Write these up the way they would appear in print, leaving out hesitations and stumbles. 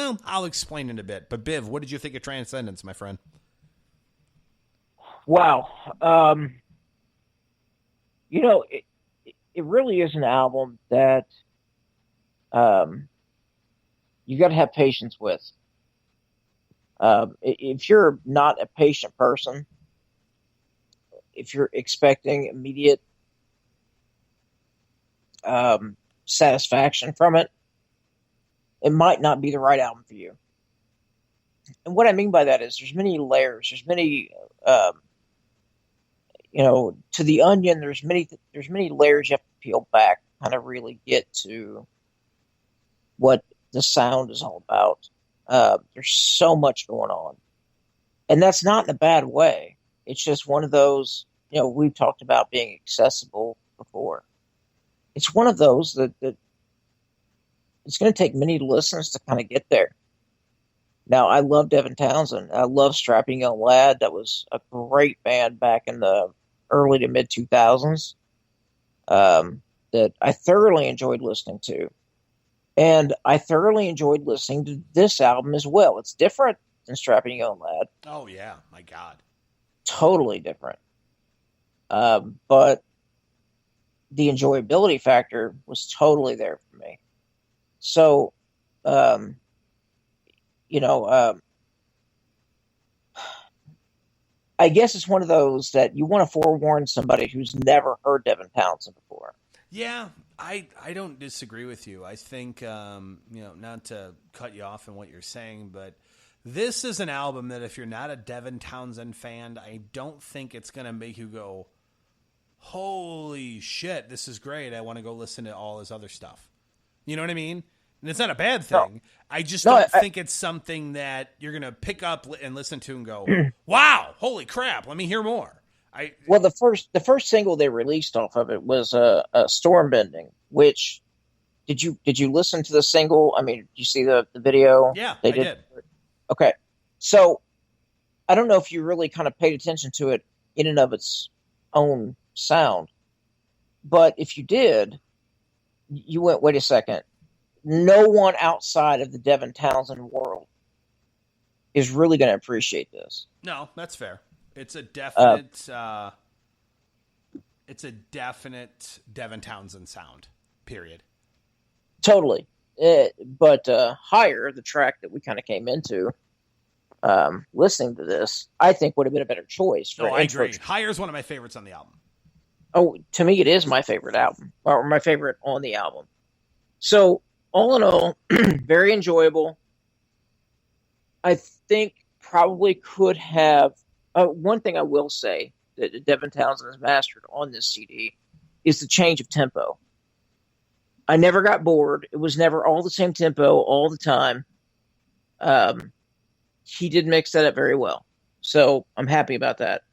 Well, I'll explain in a bit. But Biv, what did you think of Transcendence, my friend? Wow. It really is an album that you got to have patience with. If you're not a patient person, if you're expecting immediate satisfaction from it, it might not be the right album for you. And what I mean by that is there's many layers. There's many, to the onion. There's many layers you have to peel back, kind of really get to what the sound is all about. There's so much going on, and that's not in a bad way. It's just one of those, we've talked about being accessible before. It's one of those that it's going to take many listens to kind of get there. Now, I love Devin Townsend. I love Strapping Young Lad. That was a great band back in the early to mid 2000s that I thoroughly enjoyed listening to. And I thoroughly enjoyed listening to this album as well. It's different than Strapping Young Lad. Oh, yeah. My God. Totally different. But the enjoyability factor was totally there for me. So, I guess it's one of those that you want to forewarn somebody who's never heard Devin Townsend before. Yeah, I don't disagree with you. I think, not to cut you off in what you're saying, but this is an album that if you're not a Devin Townsend fan, I don't think it's going to make you go, holy shit, this is great. I want to go listen to all his other stuff. You know what I mean? And it's not a bad thing. No. I just don't think it's something that you're going to pick up and listen to and go, wow, holy crap, let me hear more. Well, the first single they released off of it was a Storm Bending, which did you listen to the single? I mean, did you see the video? Yeah, I did. Okay. So I don't know if you really kind of paid attention to it in and of its own sound, but if you did, you went, wait a second. No one outside of the Devin Townsend world is really going to appreciate this. No, that's fair. It's a definite Devin Townsend sound, period. Totally. But Higher, the track that we kind of came into, listening to this, I think would have been a better choice. I agree. Higher is one of my favorites on the album. Oh, to me, it is my favorite album, or my favorite on the album. So, all in all, very enjoyable. I think probably could have... one thing I will say that Devin Townsend has mastered on this CD is the change of tempo. I never got bored. It was never all the same tempo all the time. He did mix that up very well. So I'm happy about that.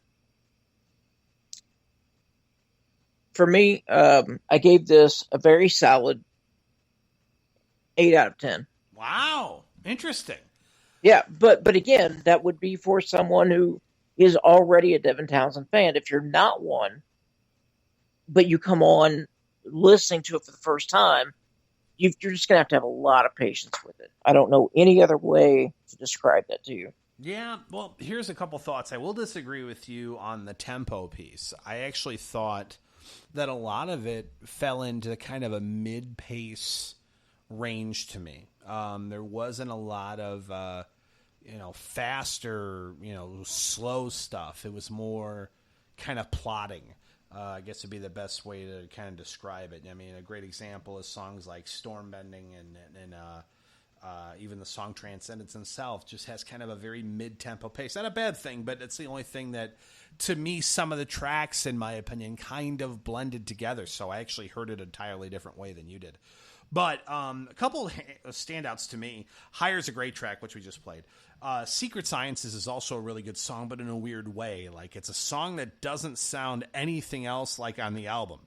For me, I gave this a very solid 8 out of 10. Wow. Interesting. Yeah, but again, that would be for someone who is already a Devin Townsend fan. If you're not one, but you come on listening to it for the first time, you're just going to have a lot of patience with it. I don't know any other way to describe that to you. Yeah, well, here's a couple thoughts. I will disagree with you on the tempo piece. I actually thought that a lot of it fell into kind of a mid-pace range to me. There wasn't a lot of... faster, slow stuff. It was more kind of plotting, I guess would be the best way to kind of describe it. I mean, a great example is songs like Storm Bending and even the song Transcendence itself just has kind of a very mid-tempo pace. Not a bad thing, but it's the only thing that, to me, some of the tracks, in my opinion, kind of blended together. So I actually heard it an entirely different way than you did. But a couple of standouts to me. Higher's a great track, which we just played. Secret Sciences is also a really good song, but in a weird way. Like, it's a song that doesn't sound anything else like on the album.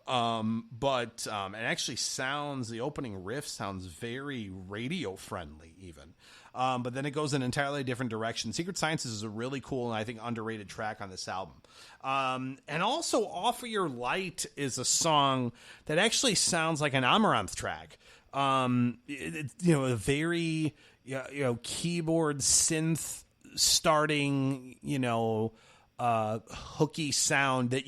But it actually sounds, the opening riff sounds very radio-friendly even. But then it goes in an entirely different direction. Secret Sciences is a really cool and I think underrated track on this album. And also Offer Your Light is a song that actually sounds like an Amaranth track. A very, keyboard synth starting, hooky sound that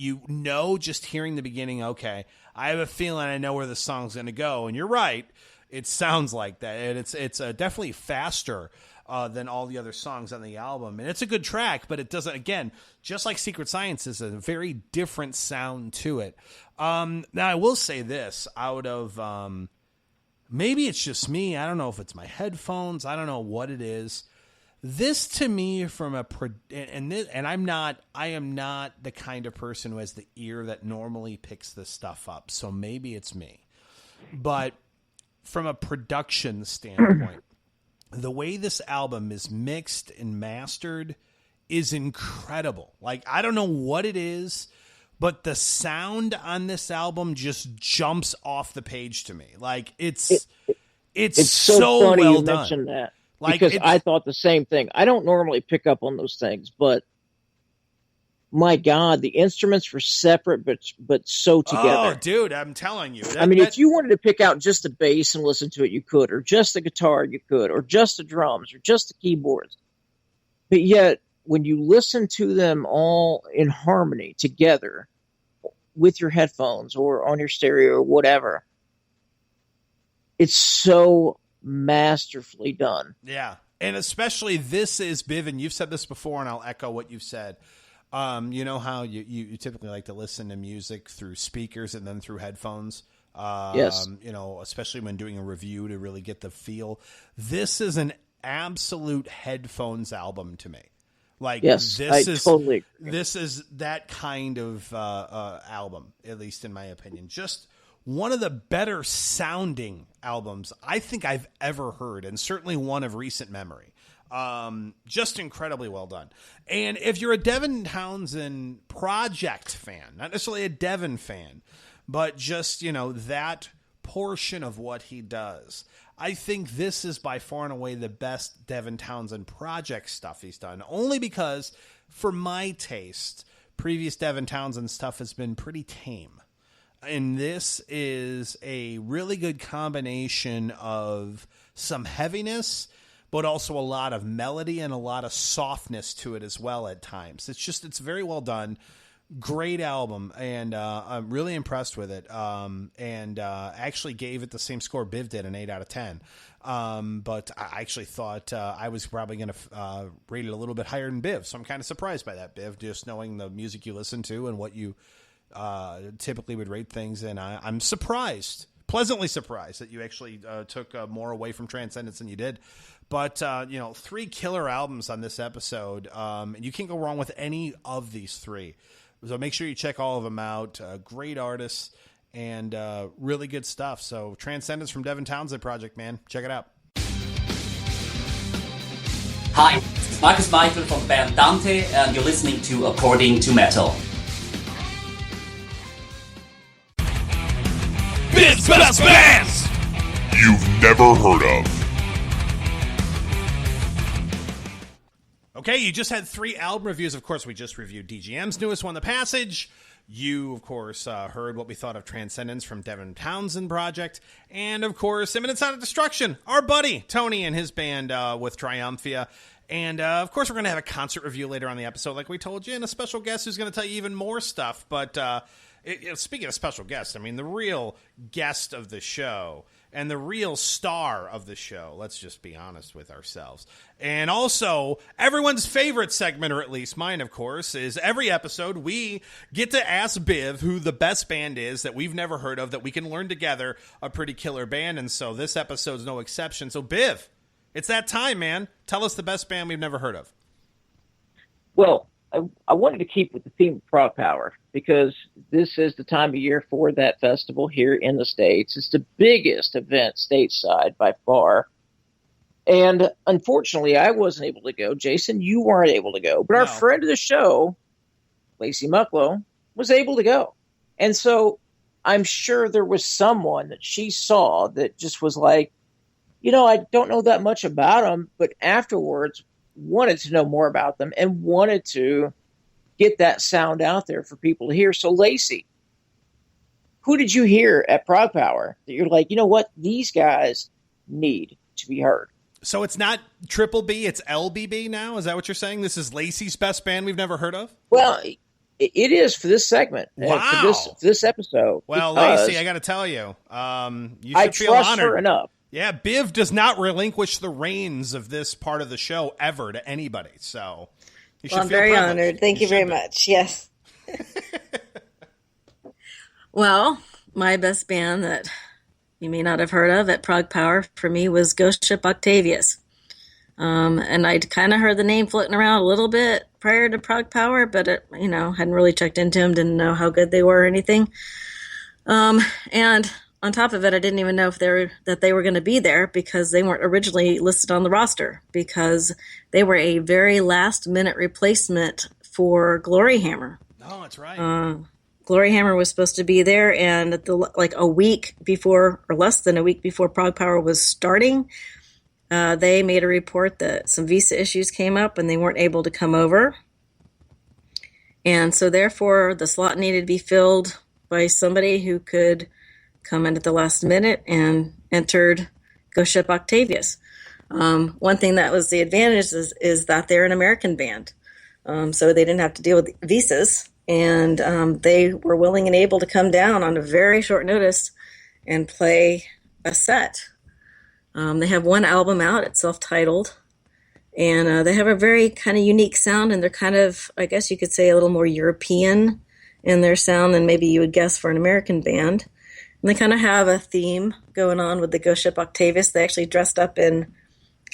just hearing the beginning. Okay, I have a feeling I know where the song's going to go, and you're right. It sounds like that, and it's definitely faster than all the other songs on the album, and it's a good track. But it doesn't, again, just like Secret Science, is a very different sound to it. Now I will say this: out of maybe it's just me. I don't know if it's my headphones. I don't know what it is. This to me, I am not the kind of person who has the ear that normally picks this stuff up. So maybe it's me, but from a production standpoint, the way this album is mixed and mastered is incredible. Like, I don't know what it is, but the sound on this album just jumps off the page to me. Like, it's so funny well you done. mentioned that, because I thought the same thing. I don't normally pick up on those things, but my God, the instruments were separate, but so together. Oh, dude, I'm telling you. If you wanted to pick out just the bass and listen to it, you could, or just the guitar, you could, or just the drums, or just the keyboards. But yet, when you listen to them all in harmony together with your headphones or on your stereo or whatever, it's so masterfully done. Yeah. And especially this is Biv, and you've said this before, and I'll echo what you've said. You know how you typically like to listen to music through speakers and then through headphones? Yes. Especially when doing a review to really get the feel. This is an absolute headphones album to me. Like, yes, I totally agree. This is that kind of album, at least in my opinion. Just one of the better sounding albums I think I've ever heard, and certainly one of recent memory. Just incredibly well done. And if you're a Devin Townsend project fan, not necessarily a Devin fan, but just, that portion of what he does, I think this is by far and away the best Devin Townsend project stuff he's done. Only because, for my taste, previous Devin Townsend stuff has been pretty tame. And this is a really good combination of some heaviness, but also a lot of melody and a lot of softness to it as well at times. It's very well done. Great album, and I'm really impressed with it. Actually gave it the same score Biv did, an 8 out of 10. But I actually thought I was probably going to rate it a little bit higher than Biv, so I'm kind of surprised by that, Biv, just knowing the music you listen to and what you typically would rate things. And I'm surprised, pleasantly surprised, that you actually took more away from Transcendence than you did. But, 3 killer albums on this episode, and you can't go wrong with any of these 3. So make sure you check all of them out. Great artists and really good stuff. So Transcendence from Devin Townsend Project, man. Check it out. Hi, it's Marcus Michael from band Dante, and you're listening to According to Metal. Biv's Best Bands you've never heard of. Okay, you just had 3 album reviews. Of course, we just reviewed DGM's newest one, The Passage. You, of course, heard what we thought of Transcendence from Devin Townsend Project. And, of course, Imminent Sonic Destruction, our buddy Tony and his band with Triumphia. And, of course, we're going to have a concert review later on the episode, like we told you, and a special guest who's going to tell you even more stuff. But speaking of special guests, the real guest of the show and the real star of the show, let's just be honest with ourselves. And also, everyone's favorite segment, or at least mine, of course, is every episode we get to ask Biv who the best band is that we've never heard of, that we can learn together a pretty killer band. And so this episode's no exception. So Biv, it's that time, man. Tell us the best band we've never heard of. Well, I wanted to keep with the theme of ProgPower, because this is the time of year for that festival here in the States. It's the biggest event stateside by far. And unfortunately, I wasn't able to go. Jason, you weren't able to go. But our friend of the show, Lacy Mucklow, was able to go. And so I'm sure there was someone that she saw that just was like, I don't know that much about them, but afterwards wanted to know more about them and wanted to get that sound out there for people to hear. So, Lacy, who did you hear at ProgPower that you're like, you know what, these guys need to be heard? So it's not Triple B, it's LBB now? Is that what you're saying? This is Lacy's best band we've never heard of? Well, it is for this segment. Wow. For this episode. Well, Lacy, I got to tell you, you should feel trust honored. her enough. Yeah, Biv does not relinquish the reins of this part of the show ever to anybody. So you should I'm feel very privileged. honored. Thank you very be. much. Yes. Well, my best band that you may not have heard of at ProgPower for me was Ghost Ship Octavius. And I'd kind of heard the name floating around a little bit prior to ProgPower, but it, hadn't really checked into them, didn't know how good they were or anything. And on top of it, I didn't even know if they were going to be there because they weren't originally listed on the roster because they were a very last-minute replacement for Glory Hammer. Oh, that's right. Glory Hammer was supposed to be there, and a week before, or less than a week before ProgPower was starting, they made a report that some visa issues came up and they weren't able to come over. And so therefore, the slot needed to be filled by somebody who could come in at the last minute, and entered Ghost Ship Octavius. One thing that was the advantage is that they're an American band. So they didn't have to deal with visas, and they were willing and able to come down on a very short notice and play a set. They have one album out, it's self-titled, and they have a very kind of unique sound, and they're kind of, I guess you could say, a little more European in their sound than maybe you would guess for an American band. And they kind of have a theme going on with the Ghost Ship Octavius. They actually dressed up in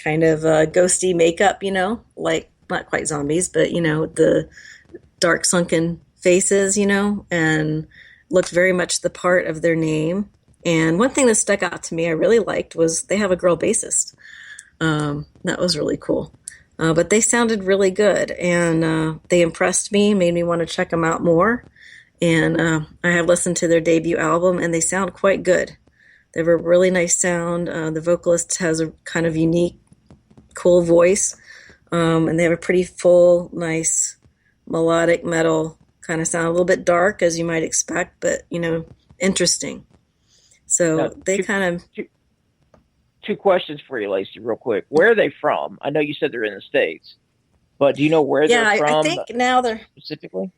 kind of ghosty makeup, like not quite zombies, but, the dark sunken faces, and looked very much the part of their name. And one thing that stuck out to me I really liked was they have a girl bassist. That was really cool. But they sounded really good, and they impressed me, made me want to check them out more. And I have listened to their debut album, and they sound quite good. They have a really nice sound. The vocalist has a kind of unique, cool voice. And they have a pretty full, nice, melodic metal kind of sound. A little bit dark, as you might expect, but, interesting. So Now, they kind of... Two questions for you, Lacy, real quick. Where are they from? I know you said they're in the States, but do you know where they're from? I think now they're... Specifically?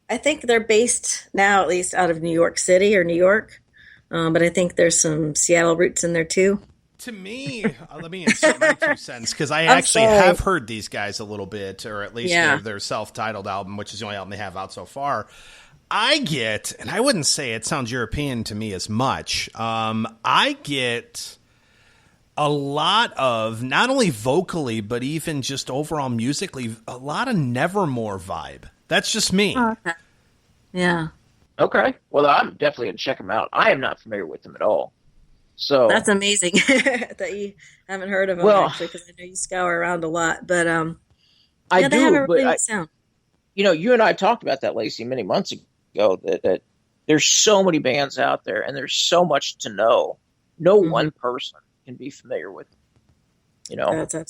I think they're based now, at least, out of New York City or New York. But I think there's some Seattle roots in there, too. To me, let me insert my 2 cents, because I actually have heard these guys a little bit, or at least their self-titled album, which is the only album they have out so far. I get, and I wouldn't say it sounds European to me as much, I get a lot of, not only vocally, but even just overall musically, a lot of Nevermore vibe. That's just me. Oh, okay. Yeah. Okay. Well, I'm definitely going to check them out. I am not familiar with them at all. So That's amazing that you haven't heard of them, actually, because I know you scour around a lot. But I they do, have a really but good sound. You and I talked about that, Lacy, many months ago, that there's so many bands out there, and there's so much to know. No one person can be familiar with,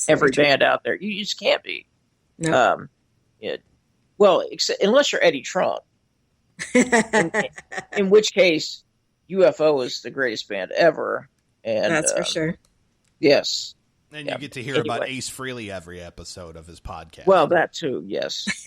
every band out there. You just can't be. No. Well, unless you're Eddie Trunk, in which case UFO is the greatest band ever. And that's for sure. Yes. And you get to hear about Ace Frehley every episode of his podcast. Well, that too, yes.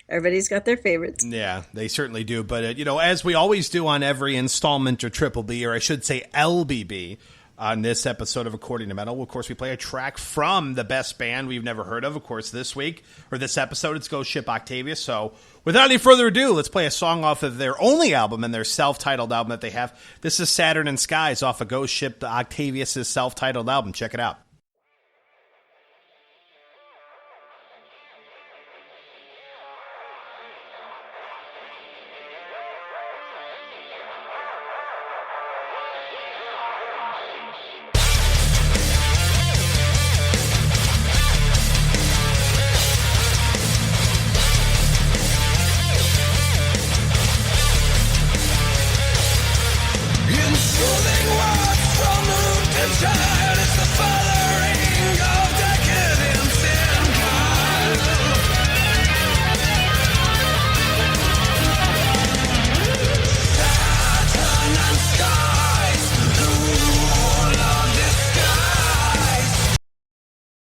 Everybody's got their favorites. Yeah, they certainly do. But, as we always do on every installment of Triple B, or I should say LBB, on this episode of According to Metal, of course, we play a track from the best band we've never heard of. Of course, this week, or this episode, it's Ghost Ship Octavius. So, without any further ado, let's play a song off of their only album and their self-titled album that they have. This is Saturn and Skies off of Ghost Ship Octavius' self-titled album. Check it out.